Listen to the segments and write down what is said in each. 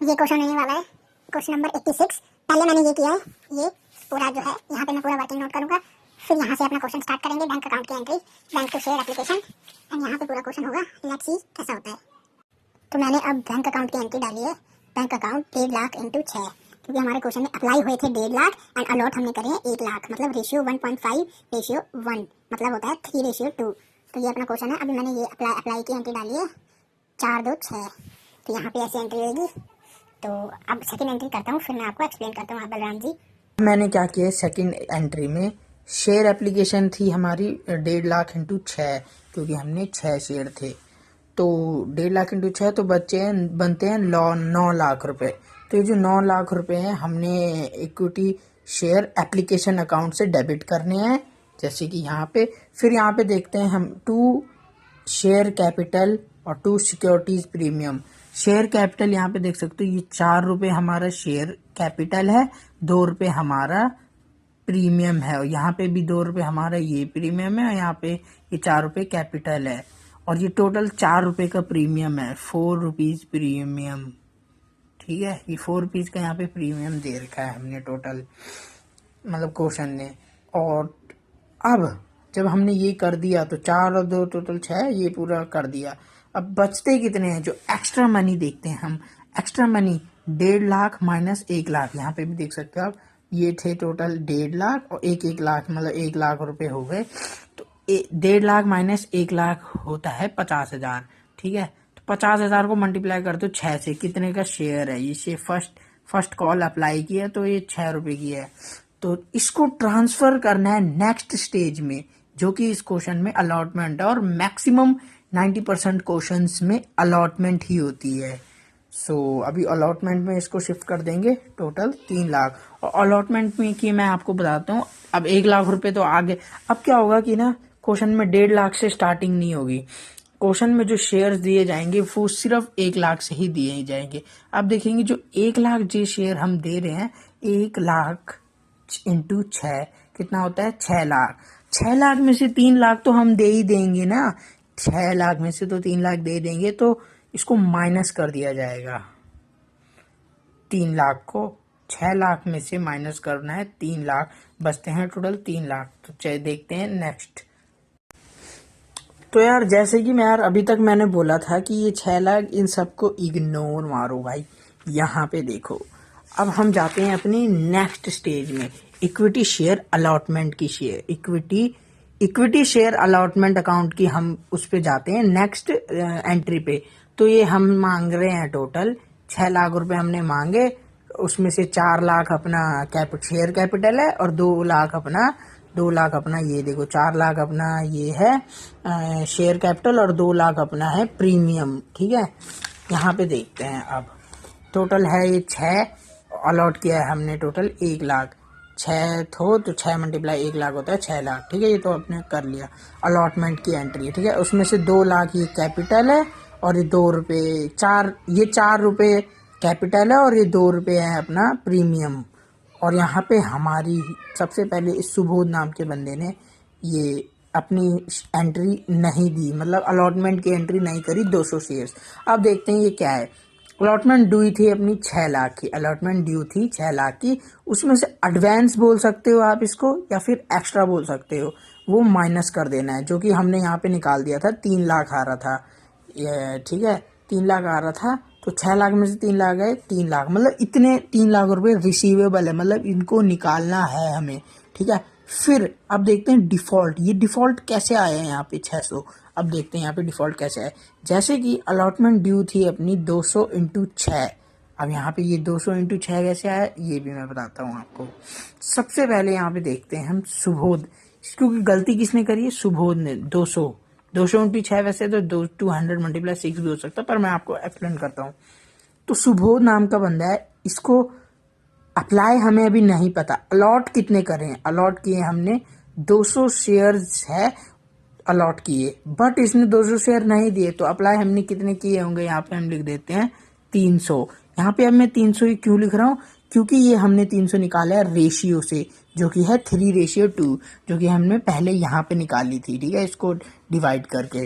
ये क्वेश्चन होने वाला है क्वेश्चन नंबर 86। पहले मैंने ये किया है, ये पूरा जो है यहाँ पे मैं पूरा वर्किंग नोट करूंगा, फिर यहाँ से अपना क्वेश्चन स्टार्ट करेंगे। बैंक अकाउंट की entry, bank to share application, and यहाँ पे पूरा क्वेश्चन होगा। लेट्स सी कैसा होता है। तो मैंने अब बैंक अकाउंट की एंट्री डाली है। बैंक अकाउंट 1.5 लाख इंटू 6, क्योंकि हमारे क्वेश्चन में अप्लाई हुए थे 1.5 लाख एंड अलॉट हमने करे हैं 1 लाख, मतलब रेशियो 1.5 रेशियो 1, मतलब होता है 3 रेशियो 2। तो ये अपना क्वेश्चन है। अभी मैंने ये अप्लाई की एंट्री डाली है 4 2 6, तो यहाँ पे ऐसी एंट्री होगी। तो अब सेकंड एंट्री करता हूँ, फिर मैं आपको एक्सप्लेन करता हूँ। बलराम जी, मैंने क्या किया, सेकंड एंट्री में शेयर एप्लीकेशन थी हमारी 1.5 लाख इंटू 6, क्योंकि हमने 6 शेयर थे। तो 1.5 लाख इंटू 6 तो बनते हैं 9 लाख रुपए। तो ये जो 9 लाख रुपए हैं हमने इक्विटी शेयर एप्लीकेशन अकाउंट से डेबिट करने हैं, जैसे कि यहाँ पे। फिर यहाँ पे देखते हैं हम 2 शेयर कैपिटल और 2 सिक्योरिटीज प्रीमियम। शेयर कैपिटल यहाँ पे देख सकते हो, ये 4 रुपए हमारा शेयर कैपिटल है, 2 रुपए हमारा प्रीमियम है, और यहाँ पे भी 2 रुपए हमारा ये प्रीमियम है, और यहाँ पे ये 4 रुपए कैपिटल है, और ये टोटल 4 रुपए का प्रीमियम है, 4 रुपीज प्रीमियम। ठीक है, ये 4 रुपीज का यहाँ पे प्रीमियम दे रखा है हमने टोटल, मतलब क्वेश्चन ने। और अब जब हमने ये कर दिया तो 4 और 2 टोटल 6, ये पूरा कर दिया। अब बचते कितने हैं, जो एक्स्ट्रा मनी देखते हैं हम। Extra money 1.5 lakh minus 1 lakh, यहाँ पे भी देख सकते हो आप, ये थे टोटल 1.5 लाख और 1 लाख, मतलब 1 लाख रुपए हो गए। तो 1.5 लाख माइनस 1 लाख होता है 50,000। ठीक है, तो 50,000 को मल्टीप्लाई कर दो 6 से, कितने का शेयर है ये शेयर। फर्स्ट कॉल अप्लाई किया तो ये 6 रुपए की है। तो इसको ट्रांसफर करना है नेक्स्ट स्टेज में, जो कि इस क्वेश्चन में अलॉटमेंट है, और मैक्सिमम 90% क्वेश्चंस में अलॉटमेंट ही होती है। सो अभी अलॉटमेंट में इसको शिफ्ट कर देंगे, टोटल 3 लाख। और अलॉटमेंट में की मैं आपको बताता हूँ, अब 1 लाख रुपए तो आगे। अब क्या होगा कि ना, क्वेश्चन में 1.5 लाख से स्टार्टिंग नहीं होगी। क्वेश्चन में जो शेयर्स दिए जाएंगे वो सिर्फ 1 लाख से ही दिए जाएंगे। अब देखेंगे जो 1 लाख जो शेयर हम दे रहे हैं, 1 लाख इंटू 6 कितना होता है, 6 लाख। 6 लाख में से 3 लाख तो हम दे ही देंगे ना, 6 लाख में से तो 3 लाख दे देंगे, तो इसको माइनस कर दिया जाएगा। 3 लाख को 6 लाख में से माइनस करना है, 3 लाख बचते हैं टोटल 3 लाख। तो चलिए देखते हैं नेक्स्ट। तो यार जैसे कि मैं यार अभी तक मैंने बोला था कि ये 6 लाख, इन सबको इग्नोर मारो भाई। यहाँ पे देखो, अब हम जाते हैं अपनी नेक्स्ट स्टेज में, इक्विटी शेयर अलॉटमेंट की share, equity share allotment account की हम उस पे जाते हैं नेक्स्ट एंट्री पे। तो ये हम मांग रहे हैं टोटल 6 लाख रुपए हमने मांगे, उसमें से 4 लाख अपना शेयर कैपिटल है, और 2 लाख अपना ये देखो, 4 लाख अपना ये है शेयर कैपिटल, और 2 लाख अपना है प्रीमियम। ठीक है, यहाँ पे देखते हैं। अब टोटल है ये 6, अलॉट किया है हमने टोटल 1 लाख। 6 तो 6 मल्टीप्लाई 1 लाख होता है 6 लाख। ठीक है, ये तो आपने कर लिया, अलॉटमेंट की एंट्री है। ठीक है, उसमें से 2 लाख ये कैपिटल है, और ये 2 रुपये, ये 4 रुपये कैपिटल है, और ये 2 रुपये है अपना प्रीमियम। और यहाँ पे हमारी सबसे पहले इस सुबोध नाम के बंदे ने ये अपनी एंट्री नहीं दी, मतलब अलॉटमेंट की एंट्री नहीं करी, 200 शेयर्स। अब देखते हैं ये क्या है। अलॉटमेंट ड्यू थी अपनी 6 लाख की, अलॉटमेंट ड्यू थी 6 लाख की, उसमें से एडवांस बोल सकते हो आप इसको, या फिर एक्स्ट्रा बोल सकते हो, वो माइनस कर देना है, जो कि हमने यहाँ पे निकाल दिया था। 3 लाख आ रहा था, ठीक है, 3 लाख आ रहा था, तो 6 लाख में से 3 लाख गए, 3 लाख, मतलब इतने 3 लाख रुपए रिसीवेबल है, मतलब इनको निकालना है हमें। ठीक है, फिर अब देखते हैं डिफॉल्ट, ये डिफॉल्ट कैसे आया है यहाँ पे 600। अब देखते हैं यहाँ पे डिफॉल्ट कैसे है। जैसे कि अलॉटमेंट ड्यू थी अपनी 200 इंटू 6, अब यहाँ पे ये 200 इंटू 6 कैसे आया, ये भी मैं बताता हूँ आपको। सबसे पहले यहाँ पे देखते हैं हम सुबोध, क्योंकि गलती किसने करी है, सुबोध ने। 200 इंटू 6 वैसे तो 200 मल्टीप्लाई 6 भी हो सकता है, पर मैं आपको एक्सप्लेन करता हूँ। तो सुबोध नाम का बंदा है, इसको अप्लाई हमें अभी नहीं पता। अलॉट कितने करें, अलॉट किए हमने 200 शेयर्स है अलॉट किए, बट इसने 200 शेयर नहीं दिए, तो अप्लाई हमने कितने किए होंगे, यहाँ पे हम लिख देते हैं 300। यहाँ पे अब मैं 300 ही क्यों लिख रहा हूँ, क्योंकि ये हमने 300 निकाला है रेशियो से, जो कि है 3:2, जो कि हमने पहले यहाँ पे निकाली थी। ठीक है, इसको डिवाइड करके,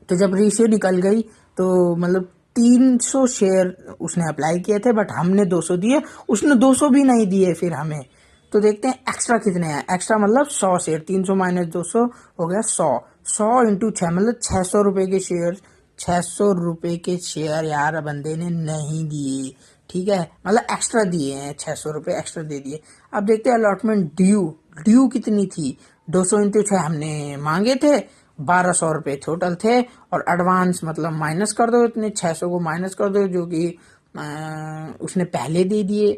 तो जब रेशियो निकल गई तो मतलब 300 शेयर उसने अप्लाई किए थे, बट हमने 200 दिए, उसने 200 भी नहीं दिए फिर हमें। तो देखते हैं एक्स्ट्रा कितने हैं। एक्स्ट्रा मतलब 100 शेयर, 300 माइनस 200 हो गया 100। 100 इंटू 6 मतलब 600 रुपए के शेयर। 600 रुपए के शेयर यार बंदे ने नहीं दिए, ठीक है, मतलब एक्स्ट्रा दिए हैं, 600 रुपए एक्स्ट्रा दे दिए। अब देखते हैं अलॉटमेंट ड्यू। ड्यू कितनी थी? 200 इंटू 6 हमने मांगे थे, 1200 रुपये टोटल थे। और एडवांस मतलब माइनस कर दो, इतने 600 को माइनस कर दो जो कि उसने पहले दे दिए,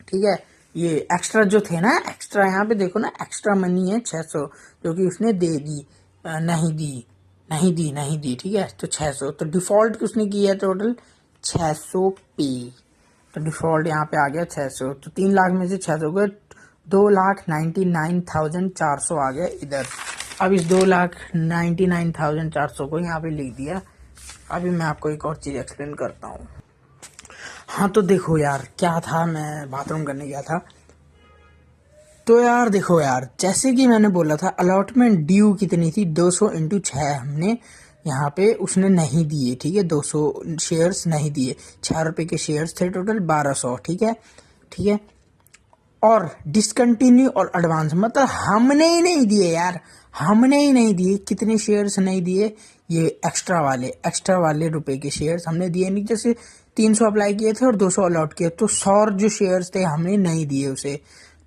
ठीक है। ये एक्स्ट्रा जो थे ना, एक्स्ट्रा यहाँ पे देखो ना, एक्स्ट्रा मनी है 600 जो कि उसने दे दी, नहीं दी, ठीक है। तो 600, तो डिफॉल्ट उसने किया टोटल 600 पे। तो डिफॉल्ट यहाँ पे आ गया 600। तो 3 लाख में से 600 गए, 2,99,400 आ गया इधर। अब इस 2,99,400 को यहाँ पे लिख दिया। अभी मैं आपको एक और चीज एक्सप्लेन करता हूँ। हाँ तो देखो यार, क्या था, मैं बाथरूम करने गया था। तो यार देखो यार, जैसे कि मैंने बोला था अलॉटमेंट ड्यू कितनी थी, 200 इंटू 6 हमने यहाँ पे उसने नहीं दिए, ठीक है। 200 शेयर्स नहीं दिए, 6 रुपए के शेयर्स थे टोटल 1200, ठीक है, ठीक है। और डिसकंटिन्यू और एडवांस मतलब हमने ही नहीं दिए यार, हमने ही नहीं दिए। कितने शेयर्स नहीं दिए? ये एक्स्ट्रा वाले रुपए के शेयर्स हमने दिए नहीं। जैसे 300 अप्लाई किए थे और 200 अलॉट किए, तो 100 जो शेयर्स थे हमने नहीं दिए उसे,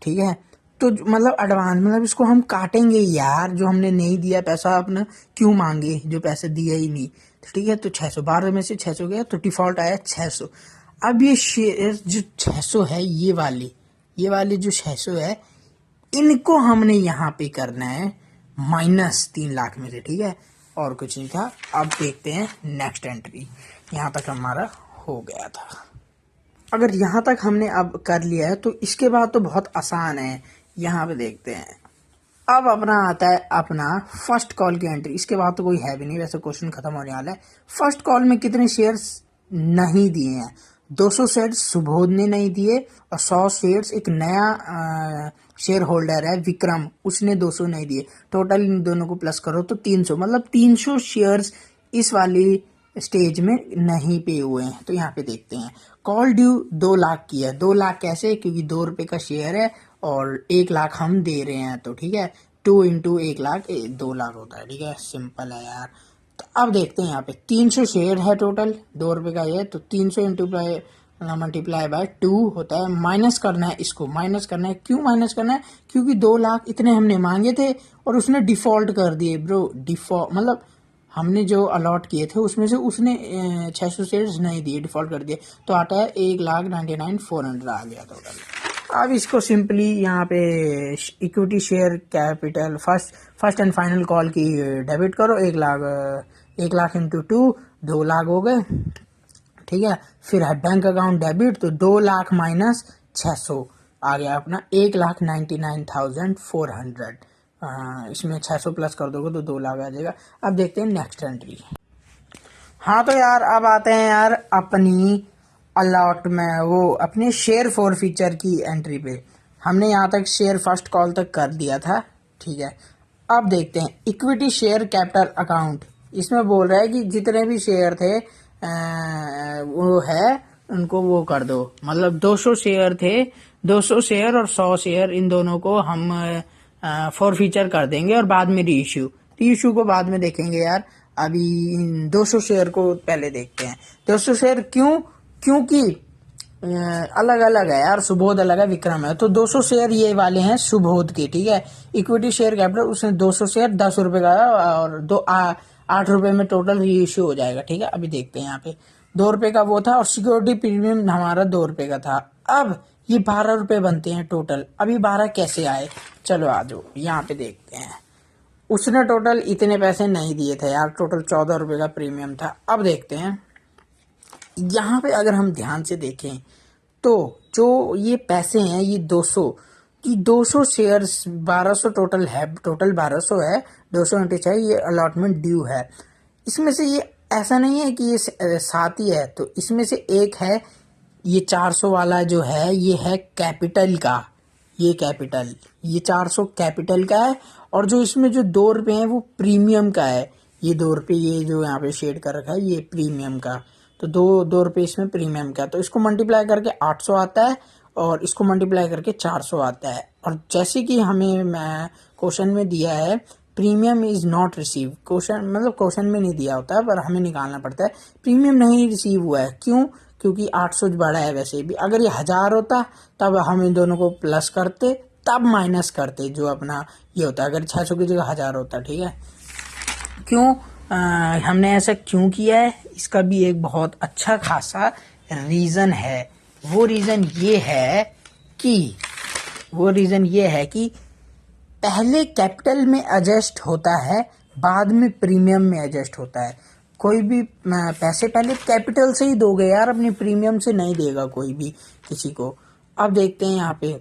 ठीक है। तो मतलब एडवांस मतलब इसको हम काटेंगे यार, जो हमने नहीं दिया पैसा अपना क्यों मांगे जो पैसे दिए ही नहीं, ठीक है। तो 600, 12 में से 600 गया तो डिफॉल्ट आया 600। अब ये शेयर जो 600 है, ये वाले जो 600 है, इनको हमने यहाँ पे करना है माइनस 3 लाख में से, ठीक है, और कुछ नहीं था। अब देखते हैं नेक्स्ट एंट्री। यहाँ तक हमारा हो गया था। अगर यहाँ तक हमने अब कर लिया है तो इसके बाद तो बहुत आसान है। यहाँ पे देखते हैं, अब अपना आता है अपना फर्स्ट कॉल की एंट्री। इसके बाद तो कोई है भी नहीं, वैसे क्वेश्चन खत्म होने वाला है। फर्स्ट कॉल में कितने शेयर्स नहीं दिए हैं? 200 शेयर्स सुबोध ने नहीं दिए, और 100 शेयर्स एक नया शेयर होल्डर है विक्रम, उसने 200 नहीं दिए। टोटल इन दोनों को प्लस करो तो 300, मतलब 300 शेयर्स इस वाली स्टेज में नहीं पे हुए हैं। तो यहाँ पे देखते हैं, कॉल ड्यू 2 लाख की है। 2 लाख कैसे? क्योंकि 2 रुपए का शेयर है और 1 लाख हम दे रहे हैं, तो ठीक है, 2 इंटू 1 लाख 2 लाख होता है, ठीक है, सिंपल है यार। तो अब देखते हैं यहाँ पे 300 शेयर है टोटल, 2 रुपए का ये, तो 300 इंटू मल्टीप्लाई बाय 2 होता है। माइनस करना है, इसको माइनस करना है। क्यों माइनस करना है? क्योंकि 2 लाख इतने हमने मांगे थे और उसने डिफॉल्ट कर दिए ब्रो। डिफॉल्ट मतलब हमने जो अलॉट किए थे उसमें से उसने 600 शेयर्स नहीं दिए, डिफॉल्ट कर दिए, तो आता है 1,99,400 आ गया टोटल। अब इसको सिंपली यहाँ पे equity share capital first and final call की डेबिट करो। 1 लाख इंटू 2 लाख हो गए, ठीक है। फिर है बैंक अकाउंट डेबिट, तो 2 लाख माइनस 600 आ गया अपना 1,99,400। इसमें 600 प्लस कर दोगे तो 2 लाख आ जाएगा। अब देखते हैं नेक्स्ट एंट्री। हाँ तो यार अब आते हैं यार अपनी अलॉट में वो अपने शेयर फॉर फीचर की एंट्री पे। हमने यहाँ तक शेयर फर्स्ट कॉल तक कर दिया था, ठीक है। अब देखते हैं इक्विटी शेयर कैपिटल अकाउंट। इसमें बोल रहा है कि जितने भी शेयर थे वो है उनको वो कर दो, मतलब 200 शेयर थे, 200 शेयर और 100 शेयर इन दोनों को हम फॉर फीचर कर देंगे और बाद में रीइश्यू को बाद में देखेंगे यार। अभी इन 200 शेयर को पहले देखते हैं। 200 शेयर क्योंकि अलग अलग है यार, सुबोध अलग है, विक्रम है, तो 200 शेयर ये वाले हैं सुबोध के, ठीक है। इक्विटी शेयर कैपिटल उसने 200 शेयर 10 रुपए का और 8 रुपए में टोटल रीइश्यू हो जाएगा, ठीक है। अभी देखते हैं यहाँ पे 2 रुपए का वो था और सिक्योरिटी प्रीमियम हमारा 2 रुपए का था। अब ये 12 रुपए बनते हैं टोटल। अभी 12 कैसे आए? चलो आ जाओ यहाँ पे देखते हैं। उसने टोटल इतने पैसे नहीं दिए थे यार, टोटल 14 रुपए का प्रीमियम था। अब देखते हैं यहाँ पे, अगर हम ध्यान से देखें तो जो ये पैसे हैं ये 200 शेयर्स 1200 टोटल है, टोटल 1200 है, 200 इंटू 6 ये अलॉटमेंट ड्यू है। इसमें से ये ऐसा नहीं है कि ये 7 ही है, तो इसमें से एक है ये 400 वाला जो है, ये है कैपिटल का, ये 400 कैपिटल का है। और जो इसमें जो 2 रुपए हैं वो प्रीमियम का है, ये 2 रुपये, ये जो यहाँ पे शेड कर रखा है ये प्रीमियम का, तो 2 रुपये इसमें प्रीमियम का, तो इसको मल्टीप्लाई करके 800 आता है और इसको मल्टीप्लाई करके 400 आता है। और जैसे कि हमें क्वेश्चन में दिया है premium is not receive, question मतलब क्वेश्चन में नहीं दिया होता है पर हमें निकालना पड़ता है, प्रीमियम नहीं रिसीव हुआ है, क्यों? क्योंकि 800 बड़ा है वैसे भी, अगर ये 1000 होता तब हम इन दोनों को प्लस करते तब माइनस करते जो अपना ये होता है, अगर 600 की जगह 1000 होता, ठीक है। क्यों हमने ऐसा क्यों किया है, इसका भी एक बहुत अच्छा खासा रीज़न है। वो रीज़न ये है कि पहले कैपिटल में एडजस्ट होता है, बाद में प्रीमियम में एडजस्ट होता है। कोई भी पैसे पहले कैपिटल से ही दोगे यार, अपनी प्रीमियम से नहीं देगा कोई भी किसी को। अब देखते हैं यहाँ पे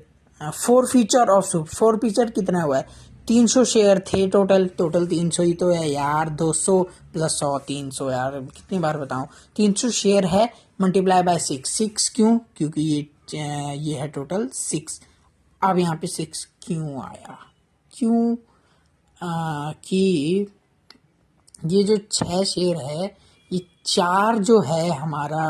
फोरफीचर ऑफ सूप, फोरफीचर कितना हुआ है, 300 शेयर थे टोटल 300 ही तो है यार, 200 प्लस 100 300 यार, कितनी बार बताऊं, 300 शेयर है मल्टीप्लाई बाय 6 क्यों? क्योंकि ये है टोटल 6। अब यहाँ पे 6 क्यों आया, क्यों कि ये जो 6 शेयर है ये 4 जो है हमारा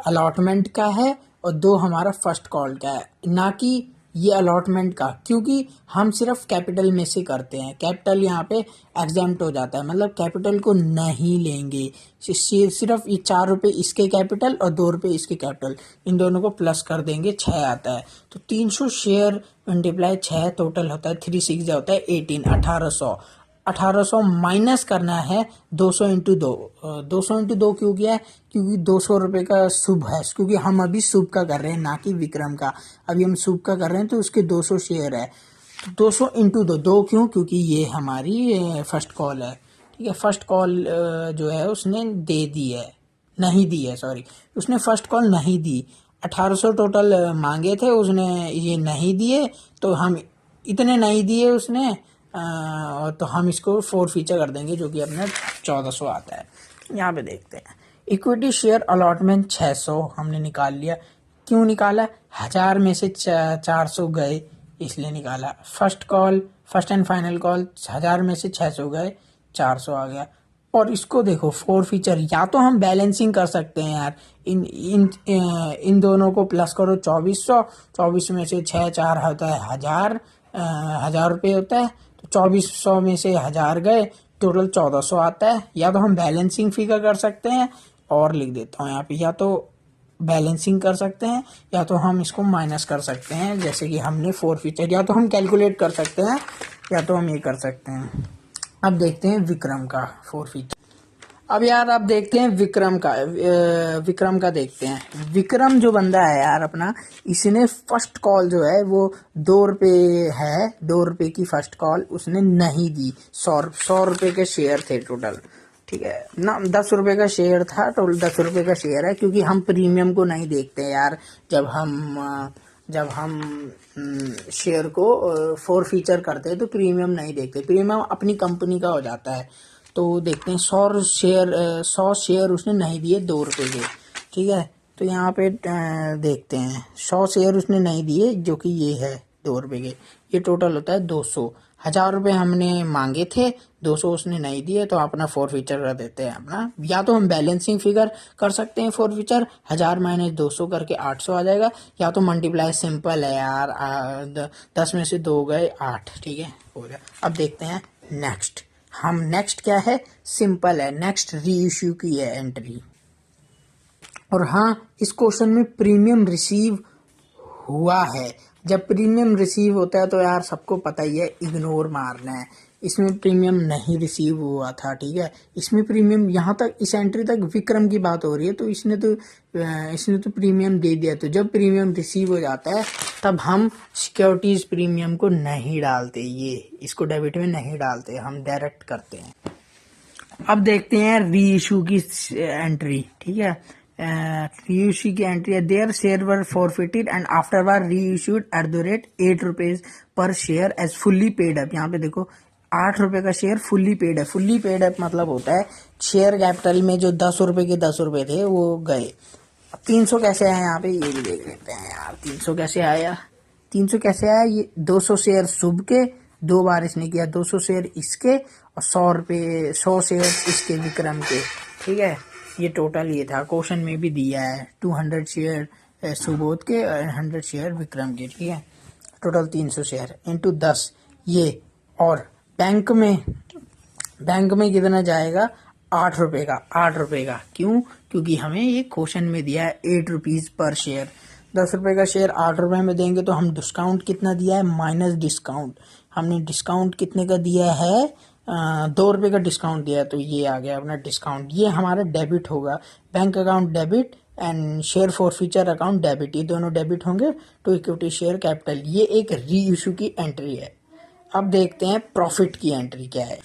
अलॉटमेंट का है और 2 हमारा फर्स्ट कॉल का है, ना कि ये अलॉटमेंट का, क्योंकि हम सिर्फ कैपिटल में से करते हैं, कैपिटल यहाँ पे एग्जाम्प्ट हो जाता है, मतलब कैपिटल को नहीं लेंगे, सिर्फ ये 4 रुपये इसके कैपिटल और 2 रुपये इसके कैपिटल, इन दोनों को प्लस कर देंगे, 6 आता है। तो 300 शेयर मल्टीप्लाई 6 टोटल होता है 36 होता है 1800 1800 माइनस करना है 200 इंटू 2 क्यों किया है? क्योंकि 200 रुपये का शुभ है, क्योंकि हम अभी शुभ का कर रहे हैं ना कि विक्रम का, अभी हम शुभ का कर रहे हैं तो उसके 200 शेयर है, तो 200 इंटू 2 क्यों? क्योंकि ये हमारी फर्स्ट कॉल है, ठीक है। फर्स्ट कॉल जो है उसने नहीं दी है, सॉरी, उसने फर्स्ट कॉल नहीं दी, 1800 टोटल मांगे थे उसने, ये नहीं दिए, तो हम इतने नहीं दिए उसने, तो हम इसको फोरफीचर कर देंगे जो कि अपना 1400 आता है। यहाँ पे देखते हैं इक्विटी शेयर अलॉटमेंट 600 हमने निकाल लिया, क्यों निकाला? 1000 में से 400 गए इसलिए निकाला। फर्स्ट एंड फाइनल कॉल 1000 में से 600 गए 400 आ गया। और इसको देखो फोरफीचर, या तो हम बैलेंसिंग कर सकते हैं यार, इन दोनों को प्लस करो 2400, 24 में से 6 4 होता है 1000 रुपये होता है, 2400 में से 1000 गए टोटल 1400 आता है। या तो हम बैलेंसिंग फिगर कर सकते हैं, और लिख देता हूँ यहाँ पे, या तो बैलेंसिंग कर सकते हैं या तो हम इसको माइनस कर सकते हैं, जैसे कि हमने फोरफीचर, या तो हम कैलकुलेट कर सकते हैं या तो हम ये कर सकते हैं। अब देखते हैं विक्रम का फोरफीचर। अब यार आप देखते हैं विक्रम का देखते हैं। विक्रम जो बंदा है यार अपना, इसने फर्स्ट कॉल जो है वो 2 रुपये है, 2 रुपये की फर्स्ट कॉल उसने नहीं दी। 100 रुपये के शेयर थे टोटल, ठीक है ना, 10 रुपये का शेयर था टोटल, 10 रुपये का शेयर है, क्योंकि हम प्रीमियम को नहीं देखते यार, जब हम शेयर को फोरफीचर करते हैं तो प्रीमियम नहीं देखते, प्रीमियम अपनी कंपनी का हो जाता है। तो देखते हैं 100 शेयर उसने नहीं दिए 2 रुपये के, ठीक है। तो यहाँ पे देखते हैं 100 शेयर उसने नहीं दिए जो कि ये है 2 रुपये के, ये टोटल होता है 200। 1000 रुपये हमने मांगे थे, 200 उसने नहीं दिए, तो अपना फोरफीचर कर देते हैं अपना। या तो हम बैलेंसिंग फिगर कर सकते हैं फोरफीचर, 1000 माइनस 200 करके 800 आ जाएगा, या तो मल्टीप्लाई, सिंपल है यार, 10 में से 2 गए 8, ठीक है, हो गया। अब देखते हैं नेक्स्ट क्या है, सिंपल है, नेक्स्ट री इश्यू की है एंट्री। और हाँ, इस क्वेश्चन में प्रीमियम रिसीव हुआ है। जब प्रीमियम रिसीव होता है तो यार सबको पता ही है, इग्नोर मारना है। इसमें प्रीमियम नहीं रिसीव हुआ था, ठीक है, इसमें प्रीमियम, यहाँ तक इस एंट्री तक विक्रम की बात हो रही है, तो इसने तो प्रीमियम दे दिया। तो जब प्रीमियम रिसीव हो जाता है तब हम सिक्योरिटीज प्रीमियम को नहीं डालते, ये इसको डेबिट में नहीं डालते, हम डायरेक्ट करते हैं। अब देखते हैं री इशू की एंट्री, ठीक है। री इशू की एंट्री है, there share were forfeited and afterward re issued @8 rupees per share as fully paid up. यहाँ पे देखो 8 रुपए का शेयर फुल्ली पेड है। फुल्ली पेड अप मतलब होता है शेयर कैपिटल में जो 10 रुपए के 10 रुपए थे वो गए। अब 300 कैसे आया यहाँ पे, ये भी देख लेते हैं यार। 300 कैसे आया, ये 200 शेयर शुभ के, 2 बार इसने किया 200 शेयर इसके और 100 शेयर इसके विक्रम के, ठीक है। ये टोटल ये था, क्वेश्चन में भी दिया है 200 शेयर सुबोध के और 100 शेयर विक्रम के, ठीक है। टोटल 300 शेयर इंटू 10 ये, और बैंक में कितना जाएगा 8 रुपए का, 8 रुपए का। क्यों? क्योंकि हमें ये क्वेश्चन में दिया है 8 रुपीज पर शेयर। 10 रुपए का शेयर 8 रुपए में देंगे तो हम डिस्काउंट कितना दिया है माइनस डिस्काउंट, हमने डिस्काउंट कितने का दिया है 2 रुपए का डिस्काउंट दिया है, तो ये आ गया अपना डिस्काउंट। ये हमारा डेबिट होगा, bank account debit and share forfeiture account debit, ये दोनों डेबिट होंगे टू इक्विटी शेयर कैपिटल। ये एक री इशू की एंट्री है। अब देखते हैं प्रॉफिट की एंट्री क्या है।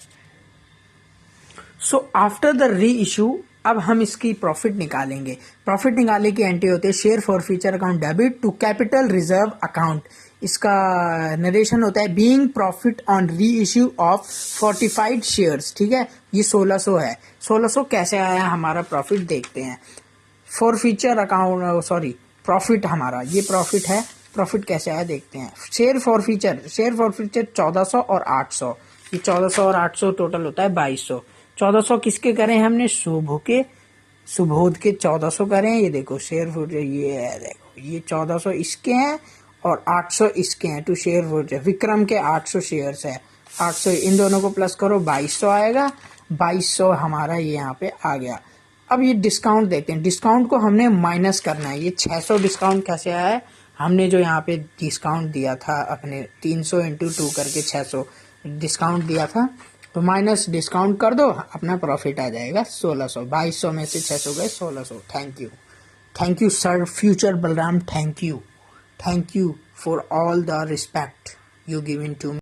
सो आफ्टर द री इशू अब हम इसकी प्रॉफिट निकालेंगे। प्रॉफिट निकालने की एंट्री होती है share forfeiture account debit to capital reserve account. इसका नरेशन होता है being profit on reissue of 45 shares, ठीक है। ये 1600 है। 1600 कैसे आया हमारा प्रॉफिट देखते हैं। फॉरफीचर अकाउंट प्रॉफिट हमारा ये प्रॉफिट है। प्रॉफिट कैसे आया देखते हैं। शेयर फॉरफीचर 1400 और 800, ये 1400 और 800 टोटल होता है 2200। 1400 किसके करें हमने सुबोध के 1400 करें। ये देखो शेयर फॉरफीचर ये है, देखो ये 1400 इसके हैं और 800 इसके हैं टू शेयर फॉरफीचर। विक्रम के 800 शेयर्स है, 800 इन दोनों को प्लस करो 2200 आएगा। 2200 हमारा ये यहाँ पे आ गया। अब ये डिस्काउंट देखते हैं, डिस्काउंट को हमने माइनस करना है। ये 600 डिस्काउंट कैसे आया है, हमने जो यहाँ पे डिस्काउंट दिया था अपने 300 इंटू 2 करके 600 डिस्काउंट दिया था, तो माइनस डिस्काउंट कर दो, अपना प्रॉफिट आ जाएगा 1600। 2200 में से 600 गए 1600। Thank you sir future Balram, thank you for all the respect you given to me.